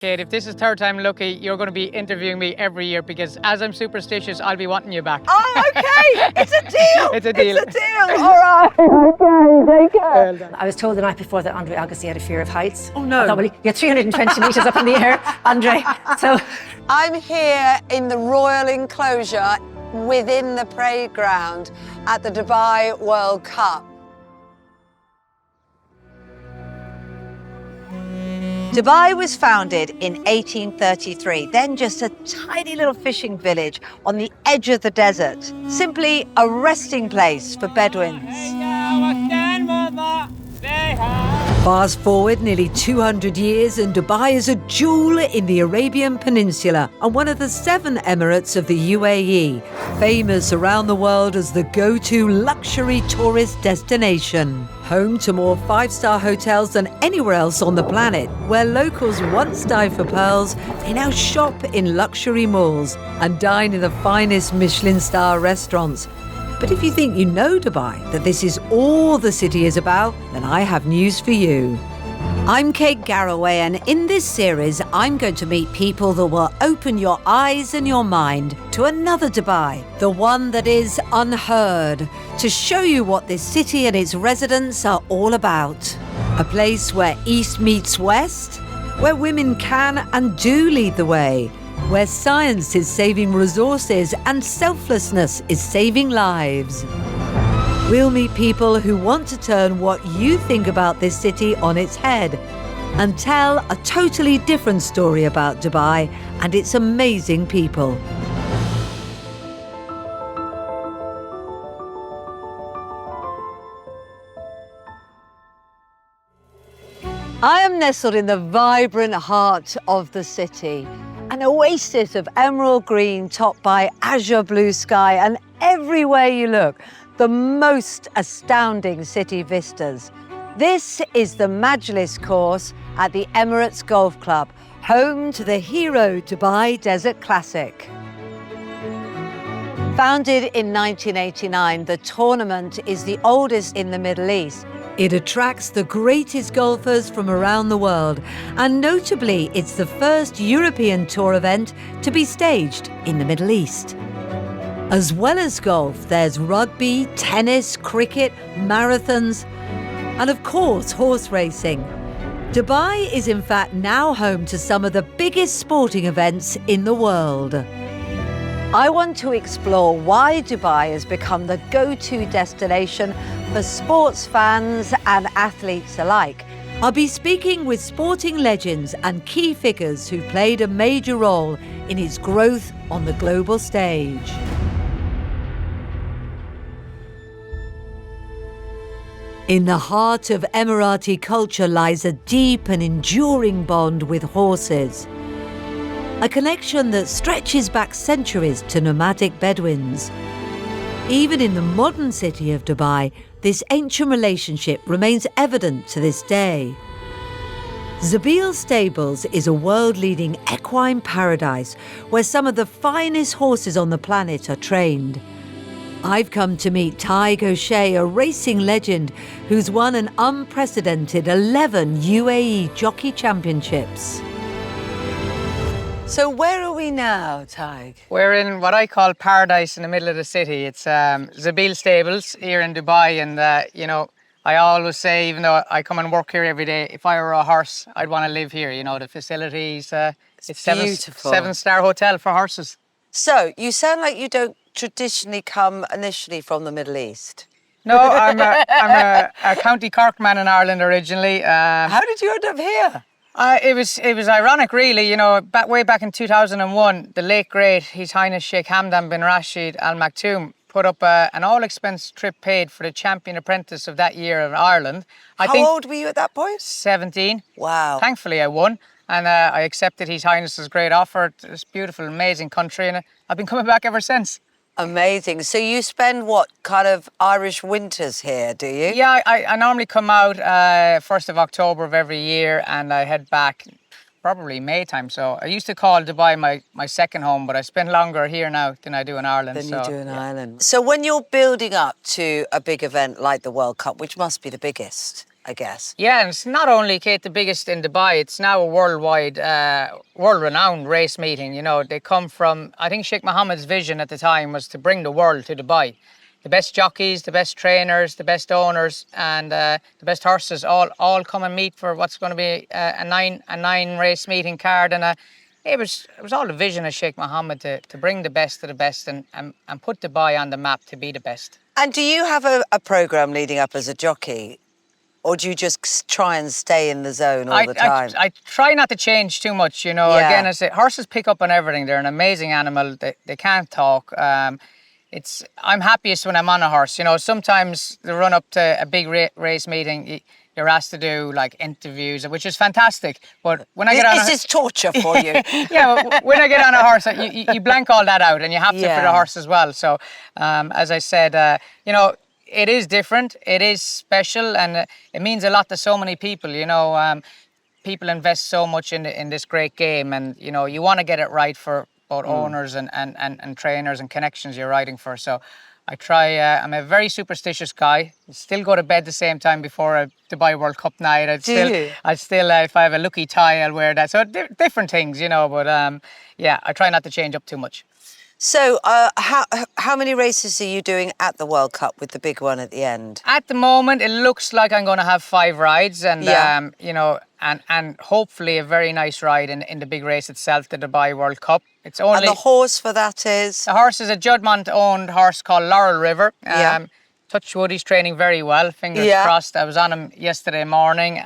Kate, if this is third time lucky, you're going to be interviewing me every year because as I'm superstitious, I'll be wanting you back. Oh, okay. It's a deal. It's a deal. It's a deal. All right. Okay, take care. I was told the night before that Andre Agassi had a fear of heights. Oh, no. I thought, well, you're 320 metres up in the air, Andre. So I'm here in the royal enclosure within the parade ground at the Dubai World Cup. Dubai was founded in 1833, then just a tiny little fishing village on the edge of the desert, simply a resting place for Bedouins. Fast forward nearly 200 years and Dubai is a jewel in the Arabian Peninsula and one of the 7 Emirates of the UAE, famous around the world as the go-to luxury tourist destination. Home to more 5-star hotels than anywhere else on the planet, where locals once dive for pearls, they now shop in luxury malls and dine in the finest Michelin star restaurants. But if you think you know Dubai, that this is all the city is about, then I have news for you. I'm Kate Garraway, and in this series, I'm going to meet people that will open your eyes and your mind to another Dubai, the one that is unheard, to show you what this city and its residents are all about. A place where East meets West, where women can and do lead the way, where science is saving resources and selflessness is saving lives. We'll meet people who want to turn what you think about this city on its head and tell a totally different story about Dubai and its amazing people. I am nestled in the vibrant heart of the city, an oasis of emerald green topped by azure blue sky, and everywhere you look, the most astounding city vistas. This is the Majlis course at the Emirates Golf Club, home to the Hero Dubai Desert Classic. Founded in 1989, the tournament is the oldest in the Middle East. It attracts the greatest golfers from around the world, and notably, it's the first European tour event to be staged in the Middle East. As well as golf, there's rugby, tennis, cricket, marathons, and of course, horse racing. Dubai is in fact now home to some of the biggest sporting events in the world. I want to explore why Dubai has become the go-to destination for sports fans and athletes alike. I'll be speaking with sporting legends and key figures who played a major role in its growth on the global stage. In the heart of Emirati culture lies a deep and enduring bond with horses. A connection that stretches back centuries to nomadic Bedouins. Even in the modern city of Dubai, this ancient relationship remains evident to this day. Zabeel Stables is a world-leading equine paradise where some of the finest horses on the planet are trained. I've come to meet Tig O'Shea, a racing legend who's won an unprecedented 11 UAE jockey championships. So where are we now, Tig? We're in what I call paradise in the middle of the city. It's Zabeel Stables here in Dubai. And, you know, I always say, even though I come and work here every day, if I were a horse, I'd want to live here. You know, the facilities, it's beautiful. 7-star hotel for horses. So, you sound like you don't traditionally come initially from the Middle East. No, I'm a County Cork man in Ireland originally. How did you end up here? It was ironic, really. You know, way back in 2001, the late great His Highness Sheikh Hamdan bin Rashid Al Maktoum put up an all-expense trip paid for the champion apprentice of that year of Ireland. How old were you at that point? 17. Wow. Thankfully, I won, and I accepted His Highness's great offer to this beautiful, amazing country, and I've been coming back ever since. Amazing. So you spend what kind of Irish winters here, do you? Yeah, I normally come out 1st of October of every year, and I head back probably May time. So I used to call Dubai my second home, but I spend longer here now than I do in Ireland. Than you do in Ireland. So when you're building up to a big event like the World Cup, which must be the biggest I guess. Yeah, and it's not only, Kate, the biggest in Dubai, it's now a worldwide, world-renowned race meeting. You know, they come from, I think Sheikh Mohammed's vision at the time was to bring the world to Dubai. The best jockeys, the best trainers, the best owners, and the best horses all come and meet for what's going to be a nine race meeting card. And it was all the vision of Sheikh Mohammed to bring the best of the best and put Dubai on the map to be the best. And do you have a program leading up as a jockey? Or do you just try and stay in the zone all the time? I try not to change too much, you know. Yeah. Again, I say horses pick up on everything. They're an amazing animal. They can't talk. I'm happiest when I'm on a horse. You know, sometimes the run up to a big race meeting, you're asked to do like interviews, which is fantastic. But when I get on, this is torture for you. Yeah, when I get on a horse, you blank all that out, and you have to for the horse as well. So, as I said, you know, it is different, it is special, and it means a lot to so many people. You know, people invest so much in this great game, and you know, you want to get it right for both owners and trainers and connections you're riding for. So I try, I'm a very superstitious guy. I still go to bed the same time before a Dubai World Cup night. I'd still if I have a lucky tie, I'll wear that. So different things, you know, but yeah, I try not to change up too much. So, how many races are you doing at the World Cup with the big one at the end? At the moment, it looks like I'm going to have 5 rides, and you know, and hopefully a very nice ride in the big race itself, the Dubai World Cup. It's only And the horse for that is? The horse is a Juddmonte-owned horse called Laurel River. Touch wood, he's training very well. Fingers crossed. I was on him yesterday morning,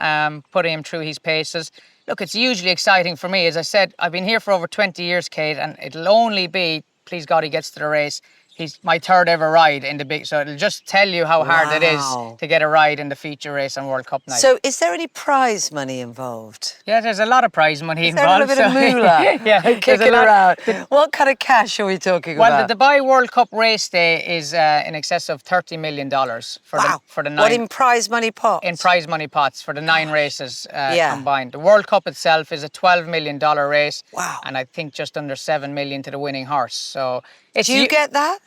putting him through his paces. Look, it's hugely exciting for me. As I said, I've been here for over 20 years, Kate, and it'll only be, please God, he gets to the race. He's my 3rd ever ride in the big, so it'll just tell you how hard it is to get a ride in the feature race on World Cup night. So is there any prize money involved? Yeah, there's a lot of prize money Is involved. there a bit of moolah? Yeah, kicking around. What kind of cash are we talking about? Well, the Dubai World Cup race day is in excess of $30 million for the 9. What in prize money pots? In prize money pots for the 9 races combined. The World Cup itself is a $12 million race. Wow. And I think just under $7 million to the winning horse. So do you get that?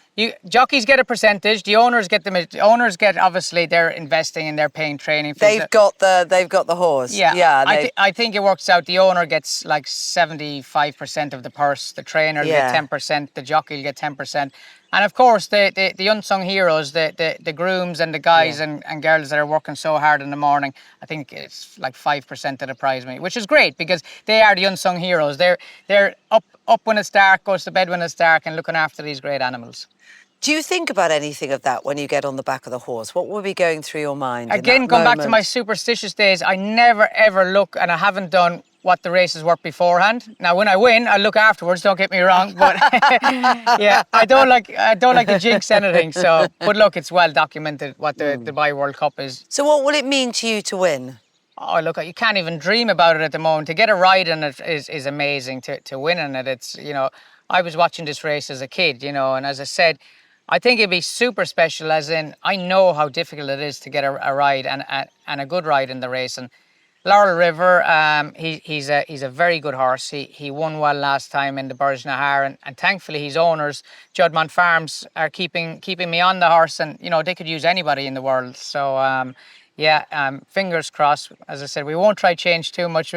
Jockeys get a percentage. The owners get the owners get, obviously they're investing and they're paying training. They've got the horse. Yeah. I think it works out. The owner gets like 75% of the purse. The trainer get 10%. The jockey will get 10%. And of course, the unsung heroes, the grooms and the guys and girls that are working so hard in the morning, I think it's like 5% of the prize money, which is great because they are the unsung heroes. They're up when it's dark, goes to bed when it's dark, and looking after these great animals. Do you think about anything of that when you get on the back of the horse? What will be going through your mind? Again, going back to my superstitious days, I never ever look, and I haven't done what the races were beforehand. Now, when I win, I look afterwards. Don't get me wrong, but yeah, I don't like to jinx anything. So, but look, it's well documented what the Dubai World Cup is. So, what will it mean to you to win? Oh, look, you can't even dream about it at the moment. To get a ride in it is amazing. To win in it, it's, you know, I was watching this race as a kid, you know, and as I said, I think it'd be super special, as in I know how difficult it is to get a ride and a good ride in the race. And Laurel River, he's a very good horse. He won well last time in the Burj Nahar, and thankfully his owners, Juddmonte Farms, are keeping me on the horse, and you know they could use anybody in the world. So fingers crossed. As I said, we won't try change too much.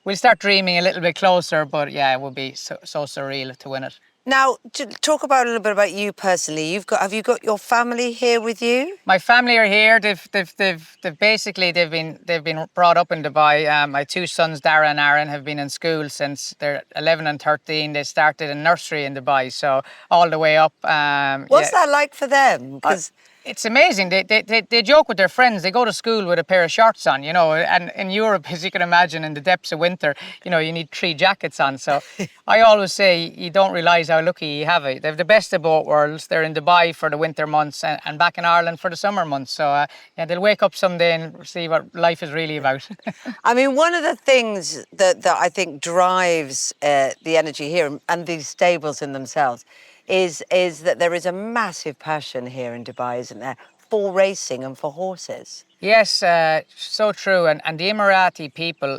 We'll start dreaming a little bit closer, but yeah, it would be so surreal to win it. Now, to talk about a little bit about you personally. Have you got your family here with you? My family are here. They've basically been brought up in Dubai. My 2 sons, Dara and Aaron, have been in school since they're 11 and 13. They started in nursery in Dubai, so all the way up. What's that like for them? Because it's amazing. They joke with their friends. They go to school with a pair of shorts on, you know. And in Europe, as you can imagine, in the depths of winter, you know, you need 3 jackets on. So I always say you don't realise how lucky you have it. They have the best of both worlds. They're in Dubai for the winter months and back in Ireland for the summer months. So yeah, they'll wake up someday and see what life is really about. I mean, one of the things that I think drives the energy here and these stables in themselves is that there is a massive passion here in Dubai, isn't there, for racing and for horses? Yes, so true. And the Emirati people,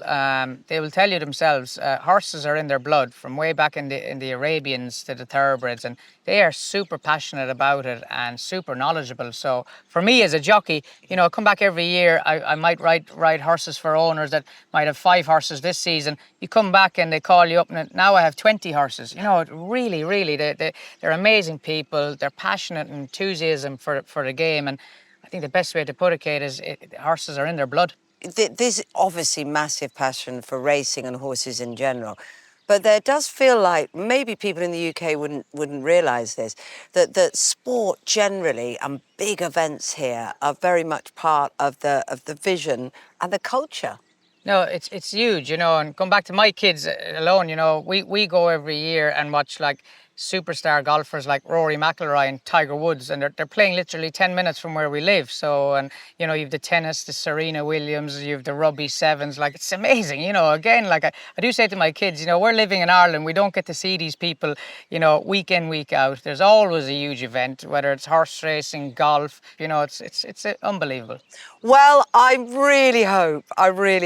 they will tell you themselves, horses are in their blood from way back in the Arabians to the thoroughbreds, and they are super passionate about it and super knowledgeable. So for me as a jockey, I come back every year. I might ride horses for owners that might have 5 horses this season. You come back and they call you up, and now I have 20 horses. Really, they're amazing people. They're passionate and enthusiasm for the game, and I think the best way to put it, Kate, is horses are in their blood. There's obviously massive passion for racing and horses in general, but there does feel like maybe people in the UK wouldn't realise this, that sport generally and big events here are very much part of the vision and the culture. No, it's huge, and going back to my kids alone, we go every year and watch like superstar golfers like Rory McIlroy and Tiger Woods, and they're playing literally 10 minutes from where we live. So, and you've the tennis, the Serena Williams, you've the Rugby Sevens. Like, it's amazing, again, like I do say to my kids, we're living in Ireland, we don't get to see these people, week in, week out. There's always a huge event, whether it's horse racing, golf, it's unbelievable. Well, I really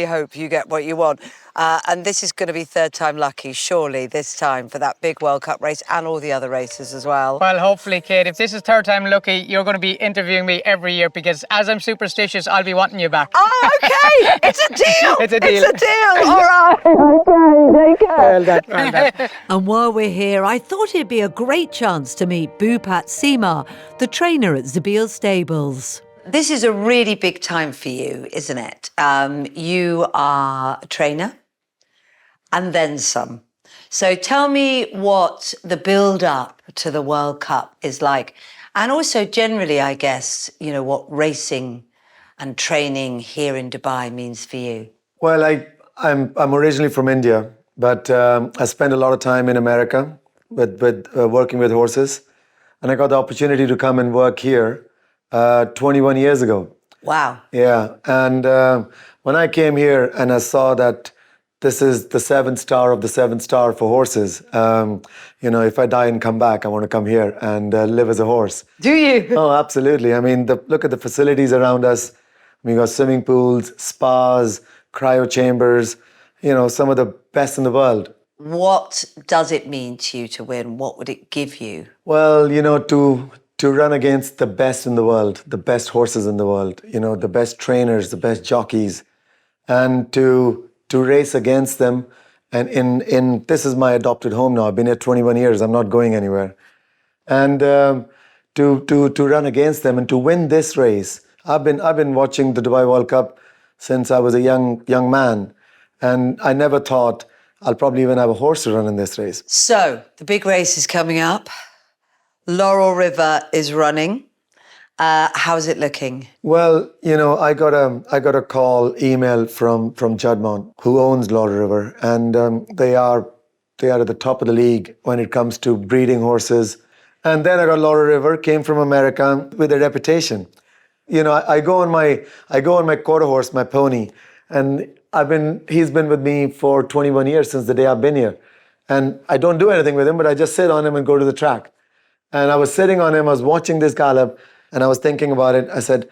hope you get what you want. And this is going to be third time lucky, surely, this time for that big World Cup race and all the other races as well. Well, hopefully, Kate, if this is third time lucky, you're going to be interviewing me every year, because as I'm superstitious, I'll be wanting you back. Oh, okay. It's a deal. It's a deal. It's a deal. All right. Okay, take care. Well done. And while we're here, I thought it'd be a great chance to meet Bhupat Seema, the trainer at Zabeel Stables. This is a really big time for you, isn't it? You are a trainer and then some. So tell me what the build-up to the World Cup is like. And also generally, I guess, what racing and training here in Dubai means for you. Well, I'm originally from India, but I spent a lot of time in America with working with horses. And I got the opportunity to come and work here 21 years ago. Wow. Yeah, and when I came here and I saw that this is the 7th star of the 7th star for horses, if I die and come back, I want to come here and live as a horse. Do you? Oh, absolutely. I mean, look at the facilities around us. We got swimming pools, spas, cryo chambers, some of the best in the world. What does it mean to you to win? What would it give you? Well, to run against the best in the world, the best horses in the world, the best trainers, the best jockeys, and to race against them. And in this is my adopted home now. I've been here 21 years. I'm not going anywhere. And to run against them and to win this race. I've been watching the Dubai World Cup since I was a young man, and I never thought I'll probably even have a horse to run in this race. So the big race is coming up. Laurel River is running. How's it looking? Well, I got a email from Judmont, who owns Laurel River, and they are at the top of the league when it comes to breeding horses. And then I got Laurel River, came from America with a reputation. I go on my quarter horse, my pony, and he's been with me for 21 years since the day I've been here. And I don't do anything with him, but I just sit on him and go to the track. And I was sitting on him, I was watching this gallop, and I was thinking about it. I said,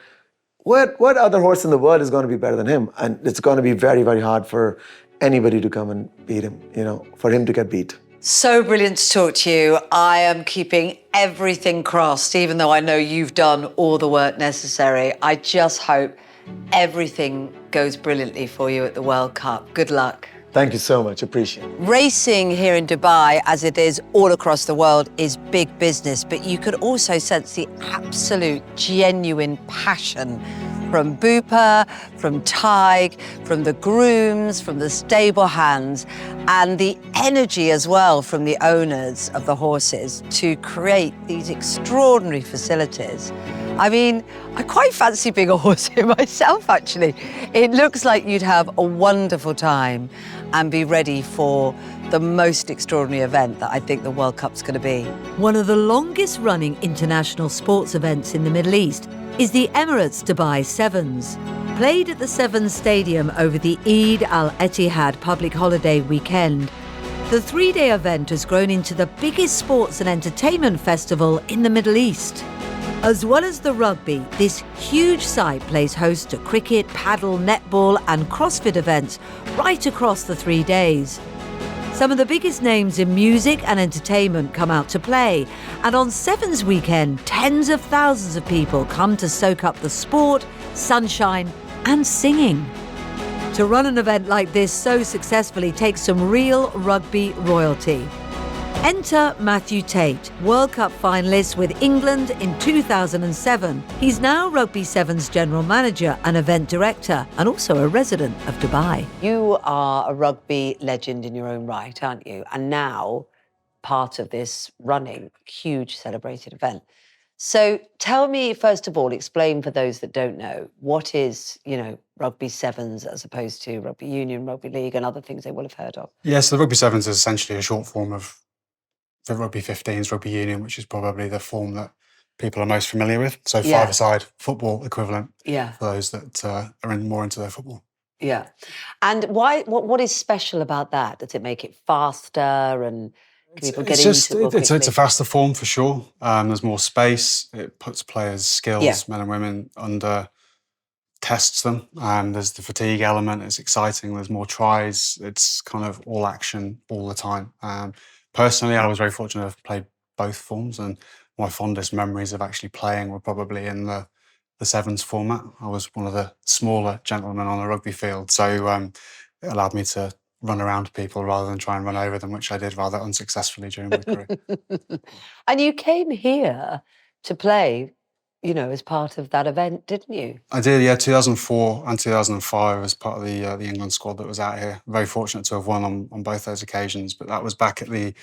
what other horse in the world is going to be better than him? And it's going to be very, very hard for anybody to come and beat him, for him to get beat. So brilliant to talk to you. I am keeping everything crossed, even though I know you've done all the work necessary. I just hope everything goes brilliantly for you at the World Cup. Good luck. Thank you so much. Appreciate it. Racing here in Dubai, as it is all across the world, is big business, but you could also sense the absolute genuine passion from Bupa, from Tig, from the grooms, from the stable hands, and the energy as well from the owners of the horses to create these extraordinary facilities. I mean, I quite fancy being a horse here myself, actually. It looks like you'd have a wonderful time and be ready for the most extraordinary event that I think the World Cup's going to be. One of the longest running international sports events in the Middle East is the Emirates Dubai Sevens. Played at the Sevens Stadium over the Eid al-Etihad public holiday weekend, The 3-day event has grown into the biggest sports and entertainment festival in the Middle East. As well as the rugby, this huge site plays host to cricket, paddle, netball and CrossFit events right across the 3 days. Some of the biggest names in music and entertainment come out to play, and on Sevens weekend, tens of thousands of people come to soak up the sport, sunshine and singing. To run an event like this so successfully takes some real rugby royalty. Enter Matthew Tate, World Cup finalist with England in 2007. He's now Rugby Sevens General Manager and Event Director, and also a resident of Dubai. You are a rugby legend in your own right, aren't you? And now part of this running, huge celebrated event. So tell me, first of all, explain for those that don't know, what is, Rugby Sevens as opposed to Rugby Union, Rugby League and other things they will have heard of? Yes, the Rugby Sevens is essentially a short form of the Rugby 15s, Rugby Union, which is probably the form that people are most familiar with. So five-a-side football equivalent for those that are more into their football. Yeah. And what is special about that? Does it make it faster and can people get into it more quickly? It's a faster form for sure. There's more space. It puts players' skills, men and women, under, tests them. There's the fatigue element. It's exciting. There's more tries. It's kind of all action all the time. Personally, I was very fortunate to have played both forms, and my fondest memories of actually playing were probably in the sevens format. I was one of the smaller gentlemen on the rugby field, so it allowed me to run around people rather than try and run over them, which I did rather unsuccessfully during my career. And you came here to play, as part of that event, didn't you? I did, yeah. 2004 and 2005 as part of the England squad that was out here. Very fortunate to have won on both those occasions, but that was back at the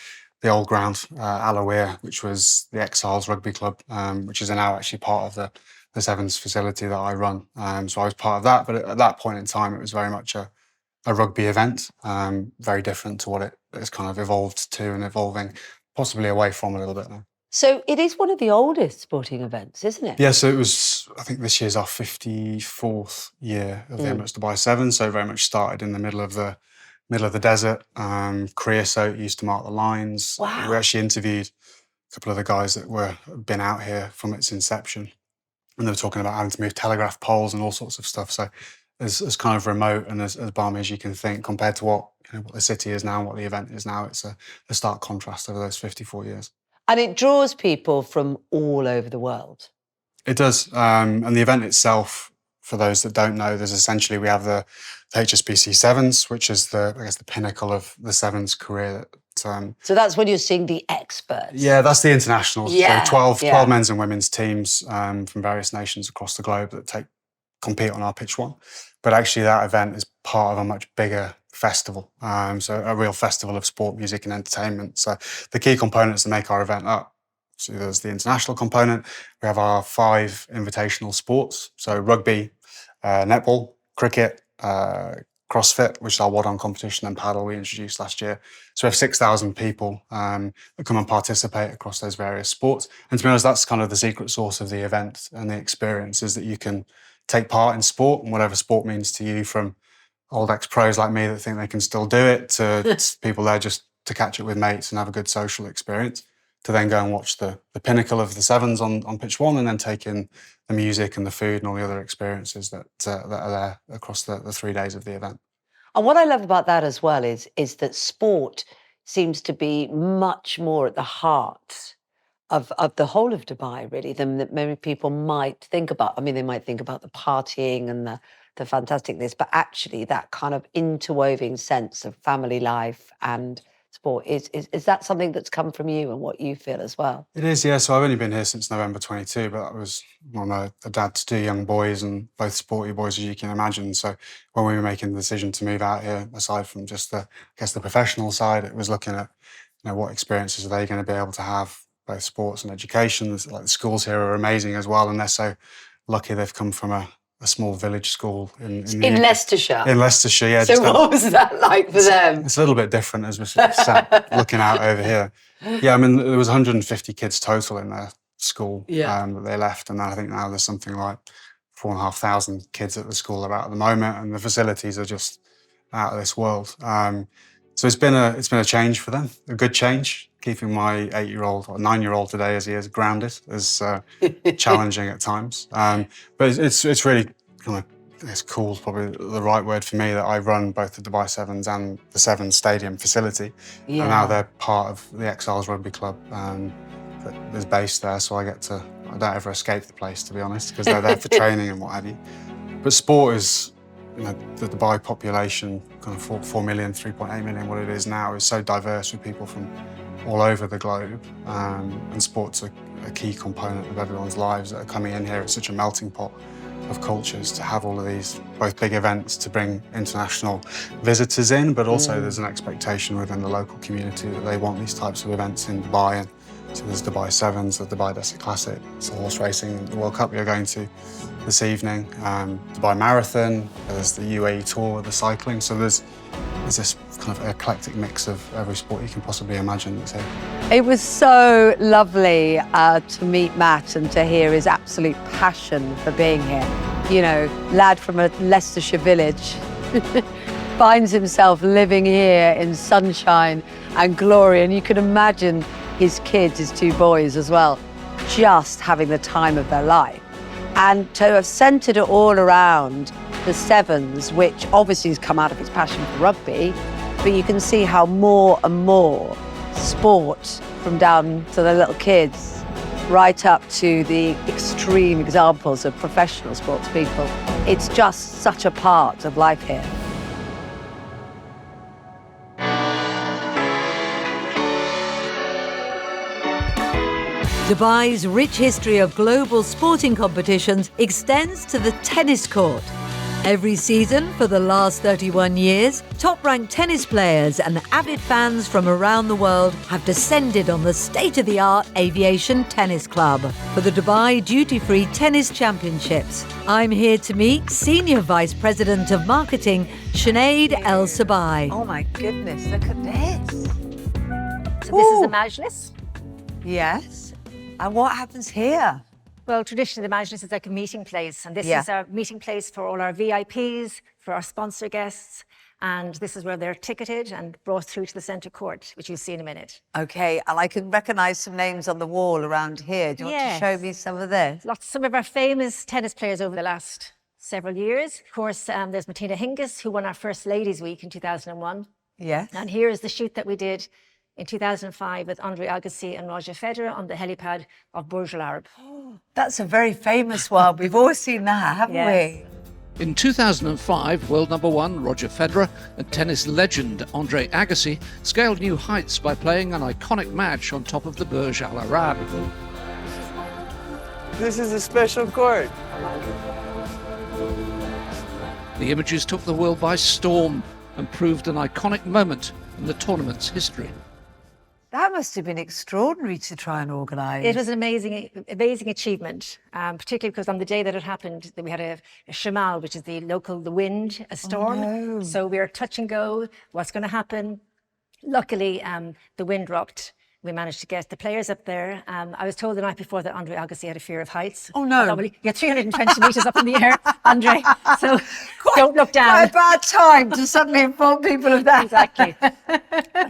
old ground, Alawir, which was the Exiles Rugby Club, which is now actually part of the Sevens facility that I run. So I was part of that, but at that point in time, it was very much a rugby event, very different to what it has kind of evolved to and evolving possibly away from a little bit now. So it is one of the oldest sporting events, isn't it? Yeah, so it was, I think this year's our 54th year of the Emirates Dubai Sevens, so very much started in the middle of the desert. Creosote used to mark the lines. Wow. We actually interviewed a couple of the guys that been out here from its inception, and they were talking about having to move telegraph poles and all sorts of stuff. So as kind of remote and as balmy as you can think compared to what the city is now and what the event is now. It's a stark contrast over those 54 years. And it draws people from all over the world. It does. And the event itself, for those that don't know, we have the HSBC Sevens, which is the pinnacle of the Sevens career. So that's when you're seeing the experts. Yeah, that's the internationals. Yeah, so 12 men's and women's teams from various nations across the globe that compete on our pitch one. But actually that event is part of a much bigger festival. So a real festival of sport, music and entertainment. So the key components that make our event up. So there's the international component. We have our 5 invitational sports. So rugby, netball, cricket, CrossFit, which is our WOD-on competition, and paddle we introduced last year. So we have 6,000 people that come and participate across those various sports. And to be honest, that's kind of the secret sauce of the event and the experience, is that you can take part in sport, and whatever sport means to you, from old ex-pros like me that think they can still do it, to people there just to catch it with mates and have a good social experience, to then go and watch the pinnacle of the Sevens on pitch one, and then take in the music and the food and all the other experiences that are there across the 3 days of the event. And what I love about that as well is that sport seems to be much more at the heart of the whole of Dubai, really, than that many people might think about. I mean, they might think about the partying and the fantasticness, but actually that kind of interwoven sense of family life and sport, is that something that's come from you and what you feel as well? It is, yeah. So I've only been here since November 22, but I was a dad to 2 young boys, and both sporty boys, as you can imagine. So when we were making the decision to move out here, aside from just the professional side, it was looking at what experiences are they going to be able to have, both sports and education. Like the schools here are amazing as well, and they're so lucky they've come from a small village school in Leicestershire. In Leicestershire, yeah. So what was that like for them? It's a little bit different as we're sort of sat looking out over here. Yeah, I mean, there was 150 kids total in their school that they left, and I think now there's something like 4,500 kids at the school about at the moment, and the facilities are just out of this world. So it's been a change for them, a good change. Keeping my 8-year-old or 9-year-old today, as he is, grounded is challenging at times. But it's really kind of, it's cool, is probably the right word for me, that I run both the Dubai Sevens and the Sevens Stadium facility. Yeah. And now they're part of the Exiles Rugby Club that is based there, so I don't ever escape the place, to be honest, because they're there for training and what have you. But sport is, the Dubai population, kind of 4 million, 3.8 million, what it is now, is so diverse with people from all over the globe. And sport's a key component of everyone's lives that are coming in here. It's such a melting pot of cultures to have all of these, both big events to bring international visitors in, but also there's an expectation within the local community that they want these types of events in Dubai. And so there's Dubai Sevens, the Dubai Desert Classic, it's horse racing, the World Cup you're going to this evening, Dubai Marathon, there's the UAE Tour, the cycling. So there's this kind of eclectic mix of every sport you can possibly imagine that's here. It was so lovely to meet Matt and to hear his absolute passion for being here. You know, lad from a Leicestershire village finds himself living here in sunshine and glory, and you can imagine his kids, his 2 boys as well, just having the time of their life. And to have centred it all around the Sevens, which obviously has come out of his passion for rugby, but you can see how more and more sport, from down to the little kids, right up to the extreme examples of professional sports people. It's just such a part of life here. Dubai's rich history of global sporting competitions extends to the tennis court. Every season for the last 31 years, top-ranked tennis players and avid fans from around the world have descended on the state-of-the-art Aviation Tennis Club for the Dubai Duty-Free Tennis Championships. I'm here to meet Senior Vice President of Marketing, Sinead El Sabai. Oh my goodness, look at this. So this is the Majlis. Yes. And what happens here? Well, traditionally, the Majlis is like a meeting place, and this Yeah. is our meeting place for all our VIPs, for our sponsor guests, and this is where they're ticketed and brought through to the centre court, which you'll see in a minute. Okay, and I can recognise some names on the wall around here. Do you want to Yes. show me some of this? Some of our famous tennis players over the last several years. Of course, there's Martina Hingis, who won our first Ladies' Week in 2001. Yes. And here is the shoot that we did in 2005 with Andre Agassi and Roger Federer on the helipad of Burj Al Arab. That's a very famous one. We've all seen that, haven't Yes. we? In 2005, world number 1 Roger Federer and tennis legend Andre Agassi scaled new heights by playing an iconic match on top of the Burj Al Arab. This is a special court. The images took the world by storm and proved an iconic moment in the tournament's history. That must have been extraordinary to try and organise. It was an amazing achievement, particularly because on the day that it happened, that we had a shamal, which is the wind, a storm. no. So we were touch and go, what's going to happen? Luckily, the wind dropped. We managed to get the players up there. I was told the night before that Andre Agassi had a fear of heights. Oh, no. I thought, well, you're 320 metres up in the air, Andre, so don't look down. Quite a bad time to suddenly inform people of that. Exactly.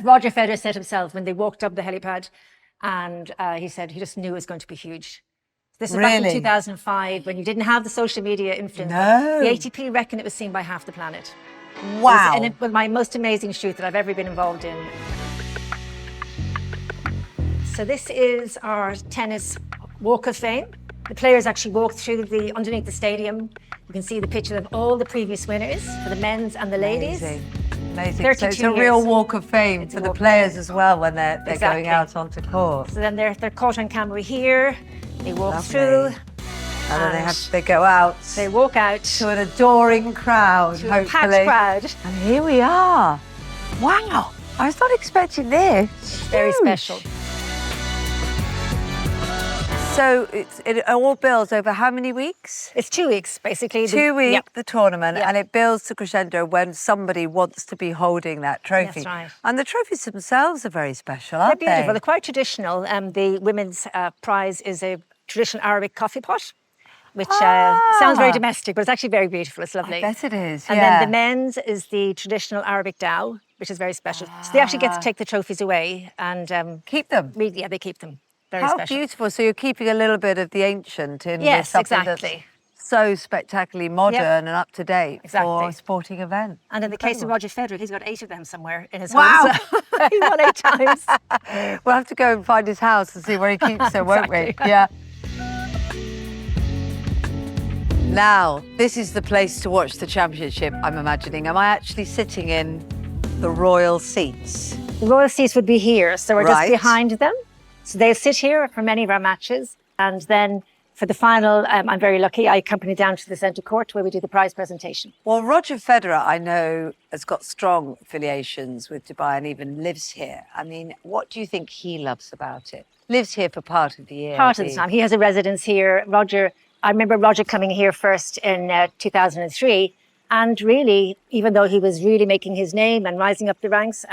Roger Federer said himself when they walked up the helipad, and he said he just knew it was going to be huge. This is back in Really? 2005 when you didn't have the social media influence. No. The ATP reckoned it was seen by half the planet. Wow. And it was my most amazing shoot that I've ever been involved in. So this is our tennis walk of fame. The players actually walk through underneath the stadium. You can see the picture of all the previous winners for the men's and the ladies. Amazing. 32 So it's a real years. walk of fame It's for a the walk of players fame. as well when they're Exactly. going out onto court. So then they're caught on camera here. They walk Lovely. through. And then they go out They walk out to an adoring crowd, to a hopefully. packed crowd. And here we are. Wow. I was not expecting this. Very Huge. special. So it all builds over how many weeks? It's 2 weeks, basically. 2 weeks, Yep. the tournament, Yeah. and it builds to crescendo when somebody wants to be holding that trophy. That's right. And the trophies themselves are very special, They're aren't beautiful. they? They're quite traditional. The women's prize is a traditional Arabic coffee pot, which sounds very domestic, but it's actually very beautiful. It's lovely. I bet it is, And yeah. then the men's is the traditional Arabic dhow, which is very special. So they actually get to take the trophies away and Keep them. yeah, they keep them. Very How special. beautiful. So you're keeping a little bit of the ancient in Yes, with something exactly. that's so spectacularly modern and up to date for Exactly. a sporting event. And in the case of Roger Federer, he's got 8 of them somewhere in his Wow. home. So he won 8 times. We'll have to go and find his house and see where he keeps them, won't we? Exactly. Yeah. Now, this is the place to watch the championship, I'm imagining. Am I actually sitting in the royal seats? The royal seats would be here, so we're Right. just behind them. So they'll sit here for many of our matches. And then for the final, I'm very lucky, I accompany down to the centre court where we do the prize presentation. Well, Roger Federer, I know, has got strong affiliations with Dubai and even lives here. I mean, what do you think he loves about it? Lives here for part of the year. Part of the time. He has a residence here. I remember Roger coming here first in 2003. And really, even though he was really making his name and rising up the ranks,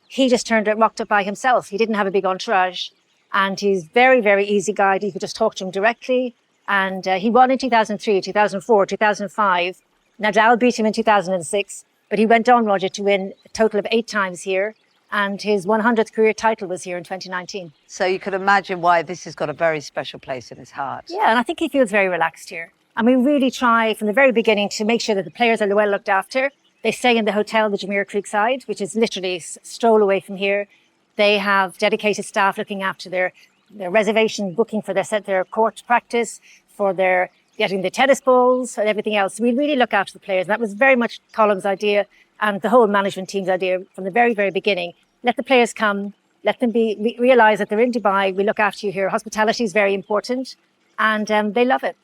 he just rocked up by himself. He didn't have a big entourage. And he's very, very easy guy. You could just talk to him directly. And he won in 2003, 2004, 2005. Nadal beat him in 2006. But he went on, Roger, to win a total of 8 times here. And his 100th career title was here in 2019. So you can imagine why this has got a very special place in his heart. Yeah, and I think he feels very relaxed here. And we really try from the very beginning to make sure that the players are well looked after. They stay in the hotel, the Jumeirah Creekside, which is literally a stroll away from here. They have dedicated staff looking after their reservation booking for their court practice, for their getting the tennis balls and everything else. We really look after the players. And that was very much Colm's idea and the whole management team's idea from the very, very beginning. Let the players come, let them realise that they're in Dubai. We look after you here. Hospitality is very important and they love it.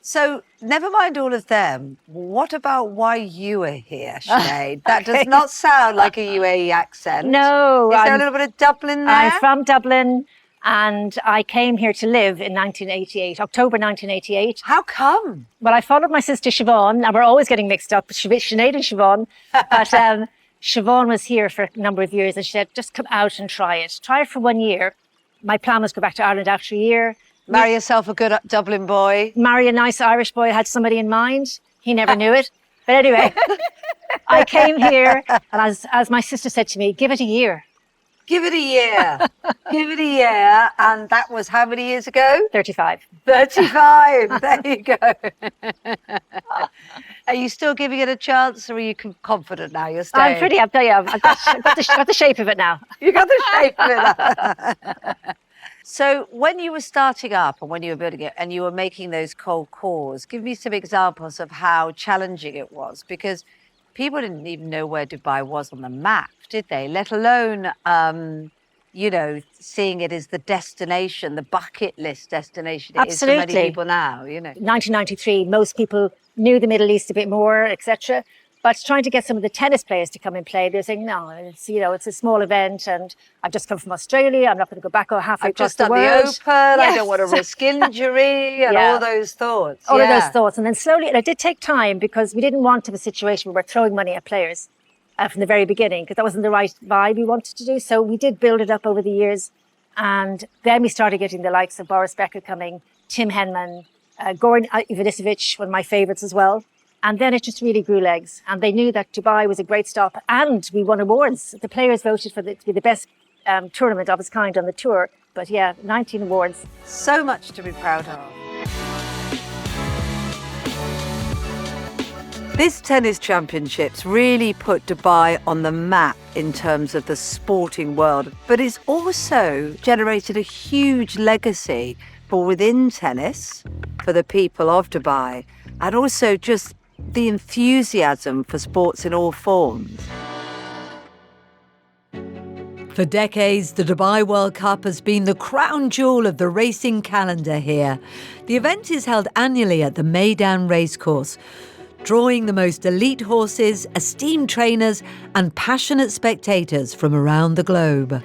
So never mind all of them. What about why you are here, Sinead? That does not sound like a UAE accent. No. Is there a little bit of Dublin there? I'm from Dublin and I came here to live in 1988, October 1988. How come? Well, I followed my sister Siobhan, and we're always getting mixed up, Sinead and Siobhan. But Siobhan was here for a number of years and she said, just come out and try it. Try it for 1 year. My plan was to go back to Ireland after a year. Marry yourself a good Dublin boy. Marry a nice Irish boy. I had somebody in mind. He never knew it. But anyway, I came here and as my sister said to me, give it a year. Give it a year. Give it a year. And that was how many years ago? 35. 35. There you go. Are you still giving it a chance or are you confident now you're staying? I'm pretty, I'll tell you, I've got the shape of it now. You got the shape of it. So when you were starting up and when you were building it and you were making those cold calls, give me some examples of how challenging it was, because people didn't even know where Dubai was on the map, did they? Let alone, seeing it as the destination, the bucket list destination it is for many people now, 1993, most people knew the Middle East a bit more, etc. But trying to get some of the tennis players to come and play, they're saying, no, it's a small event and I've just come from Australia. I'm not going to go back halfway across the world. I've just done the Open. Yes. I don't want to risk injury and all those thoughts. All of those thoughts. And then slowly, and it did take time because we didn't want to have a situation where we're throwing money at players from the very beginning because that wasn't the right vibe we wanted to do. So we did build it up over the years. And then we started getting the likes of Boris Becker coming, Tim Henman, Goran Ivanisevic, one of my favourites as well. And then it just really grew legs. And they knew that Dubai was a great stop. And we won awards. The players voted for it to be the best tournament of its kind on the tour. But 19 awards. So much to be proud of. This tennis championships really put Dubai on the map in terms of the sporting world. But it's also generated a huge legacy for within tennis, for the people of Dubai, and also just the enthusiasm for sports in all forms. For decades, the Dubai World Cup has been the crown jewel of the racing calendar here. The event is held annually at the Meydan Racecourse, drawing the most elite horses, esteemed trainers and passionate spectators from around the globe.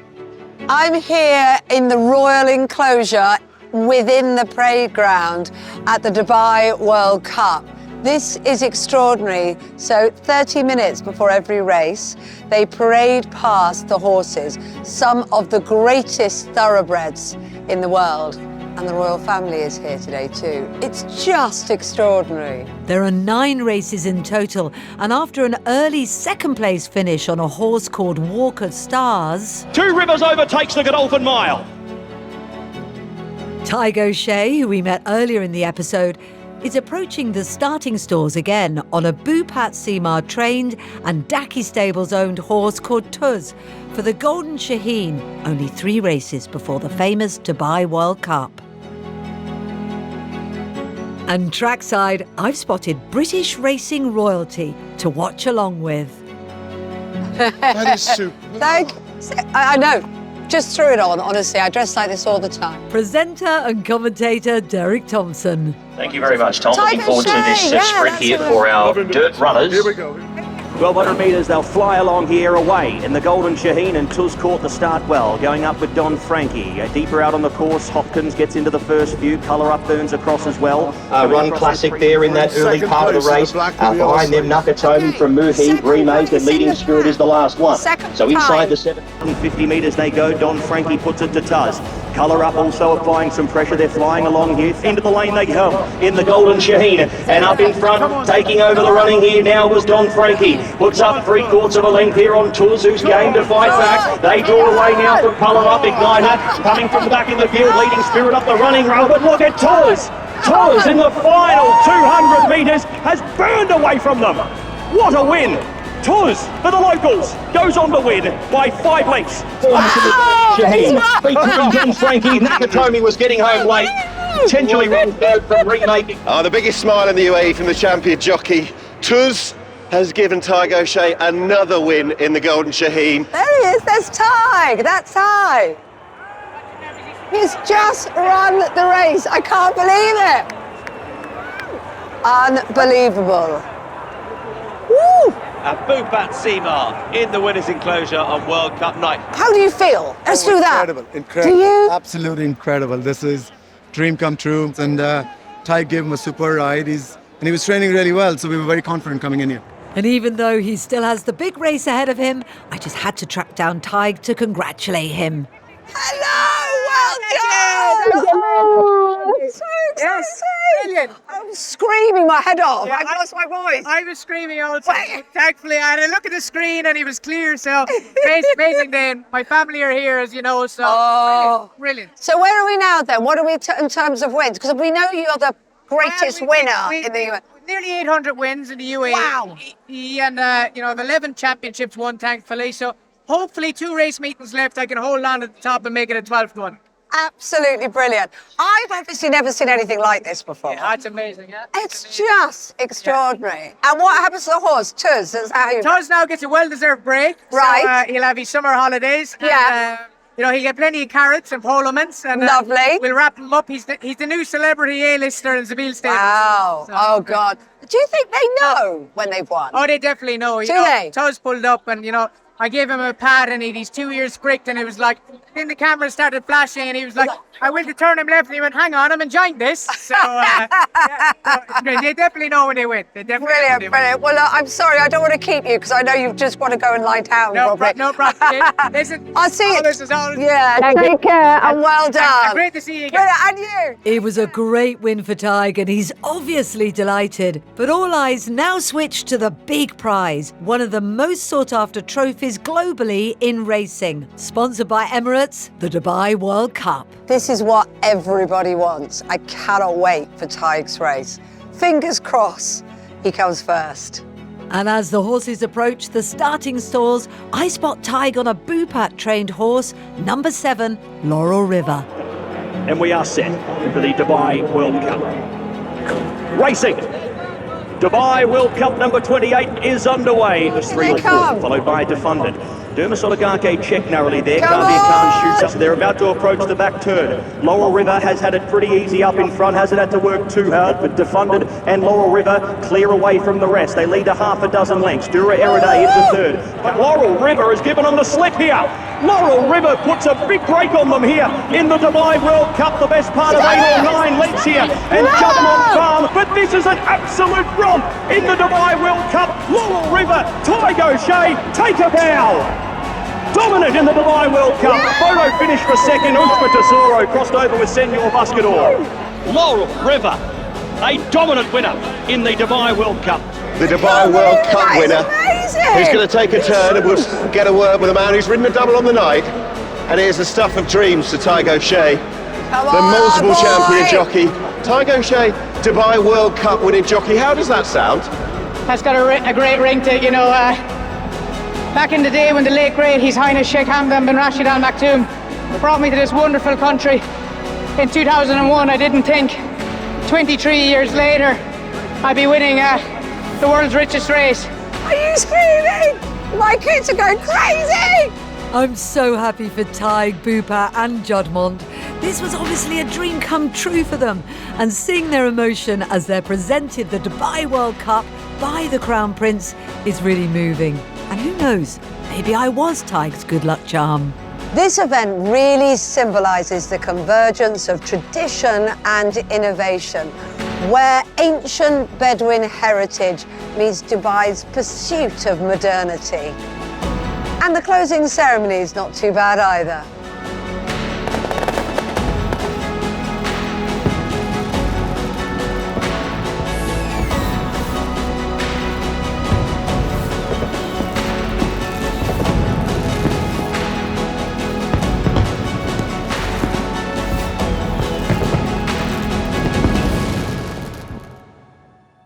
I'm here in the royal enclosure within the parade ground at the Dubai World Cup. This is extraordinary. So 30 minutes before every race, they parade past the horses, some of the greatest thoroughbreds in the world. And the royal family is here today too. It's just extraordinary. There are 9 races in total, and after an early second-place finish on a horse called Walk of Stars, Two Rivers overtakes the Godolphin Mile. Tig O'Shea, who we met earlier in the episode, is approaching the starting stalls again on a Bupat Seamar trained and Daki Stables owned horse called Tuz for the Golden Shaheen, only 3 races before the famous Dubai World Cup. And trackside, I've spotted British racing royalty to watch along with. That is super. I know. Just threw it on, honestly. I dress like this all the time. Presenter and commentator Derek Thompson. Thank you very much, Tom. Tig Looking forward to O'Shea, this sprint here for our dirt runners. Here we go. 1,200 metres, they'll fly along here away in the Golden Shaheen, and Tuz caught the start well, going up with Don Frankie. Deeper out on the course, Hopkins gets into the first few, Colour Up burns across as well. Run Classic there in that early part of the race. Behind them, Nakatomi from Muhi, Remake, and Leading Spirit is the last one. So inside the 750 metres they go, Don Frankie puts it to Tuz. Colour Up also applying some pressure, they're flying along here. Into the lane they go in the Golden Shaheen, and up in front, taking over the running here now was Don Frankie. Puts up 3/4 of a length here on Tuz, who's game to fight back. They draw away now from Colour Up, Igniter, coming from the back of the field, Leading Spirit up the running rail, but look at Tuz! Tuz in the final 200 metres has burned away from them. What a win! Tuz, for the locals, goes on to win by 5 lengths. Shaheen, featuring Don Frankie. Nakatomi was getting home late. Potentially ran third from Remake. The biggest smile in the UAE from the champion jockey. Tuz has given Tig O'Shea another win in the Golden Shaheen. There he is, there's Tig, that's Tig. He's just run the race, I can't believe it. Unbelievable. Woo! And Bupat Seamar in the winner's enclosure on World Cup night. How do you feel? Let's do that. Incredible. Do you? Absolutely incredible. This is dream come true. And Tig gave him a super ride. And he was training really well, so we were very confident coming in here. And even though he still has the big race ahead of him, I just had to track down Tig to congratulate him. Hello, well done! Oh, so exciting! Brilliant. I'm screaming my head off. I've lost my voice. I was screaming also. Thankfully, I had a look at the screen and he was clear. So amazing day. And my family are here, as you know. So brilliant. So where are we now then? What are we in terms of wins? Because we know you're the greatest winner in the US. Nearly 800 wins in the UAE. Wow. And have 11 championships won, thankfully. So hopefully 2 race meetings left. I can hold on at the top and make it a 12th one. Absolutely brilliant. I've obviously never seen anything like this before. Yeah, that's amazing. Yeah. It's just extraordinary. Yeah. And what happens to the horse? Tuz, is how you... Tuz now gets a well-deserved break. Right. So, he'll have his summer holidays. Yeah. And, he'll get plenty of carrots and polo mints. And, lovely. We'll wrap him up. He's the new celebrity A-lister in Zabeel Stadium. Wow. So, oh, God. Do you think they know when they've won? Oh, they definitely know. Do they? Tuz pulled up and, I gave him a pad and he's 2 years pricked and it was like, then the camera started flashing and he was like, I went to turn him left and he went, hang on, I'm enjoying this. So, they definitely know when they win. They definitely Brilliant. Well, I'm sorry, I don't want to keep you because I know you just want to go and lie down. No problem. Listen, I'll see you. This is all. Yeah, take care and well done. Great to see you again. And you. It was a great win for Tig and he's obviously delighted. But all eyes now switch to the big prize, one of the most sought after trophies globally in racing. Sponsored by Emirates, the Dubai World Cup. This is what everybody wants. I cannot wait for Tig's race. Fingers crossed he comes first. And as the horses approach the starting stalls, I spot Tig on a Bupat trained horse, number 7, Laurel River. And we are set for the Dubai World Cup. Racing. Dubai World Cup number 28 is underway. It's 3 or 4, followed by Defunded. Dermis Oligake check narrowly there. Gambia Khan shoots up. They're about to approach the back turn. Laurel River has had it pretty easy up in front, hasn't had to work too hard, but Defunded and Laurel River clear away from the rest. They lead a half a dozen lengths. Dura Eriday is the third. But Laurel River has given them the slip here. Laurel River puts a big break on them here in the Dubai World Cup, the best part of 8 or 9 lengths here. And Judgment Farm, but this is an absolute romp in the Dubai World Cup. Laurel River, Tig O'Shea, take a bow. Dominant in the Dubai World Cup. Photo finish for second. Usma Tesoro crossed over with Senor Buscador. Laurel River, a dominant winner in the Dubai World Cup. The Dubai World Cup winner. Who's going to take a turn, and we'll get a word with a man who's ridden a double on the night. And it is the stuff of dreams to Tygo Shea, the multiple champion jockey. Tygo Shea, Dubai World Cup winning jockey. How does that sound? That's got a great ring to it, you know. Back in the day when the late great His Highness Sheikh Hamdan bin Rashid Al Maktoum brought me to this wonderful country in 2001, I didn't think 23 years later I'd be winning the world's richest race. Are you screaming? My kids are going crazy! I'm so happy for Tig, Bupa and Judmont. This was obviously a dream come true for them. And seeing their emotion as they're presented the Dubai World Cup by the Crown Prince is really moving. And who knows, maybe I was Tig's good luck charm. This event really symbolises the convergence of tradition and innovation, where ancient Bedouin heritage meets Dubai's pursuit of modernity. And the closing ceremony is not too bad either.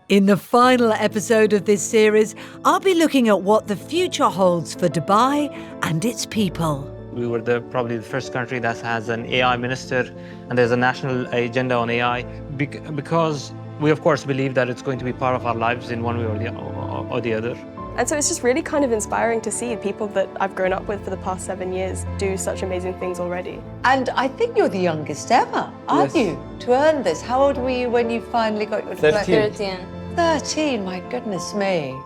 In the final episode of this series, I'll be looking at what the future holds for Dubai and its people. We were probably the first country that has an AI minister, and there's a national agenda on AI, because we of course believe that it's going to be part of our lives in one way or the other. And so it's just really kind of inspiring to see people that I've grown up with for the past 7 years do such amazing things already. And I think you're the youngest ever, aren't you, to earn this? How old were you when you finally got your diploma? 13. 13, my goodness me.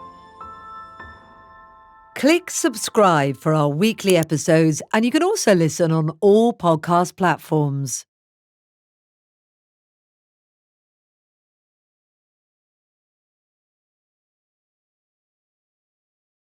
Click subscribe for our weekly episodes, and you can also listen on all podcast platforms.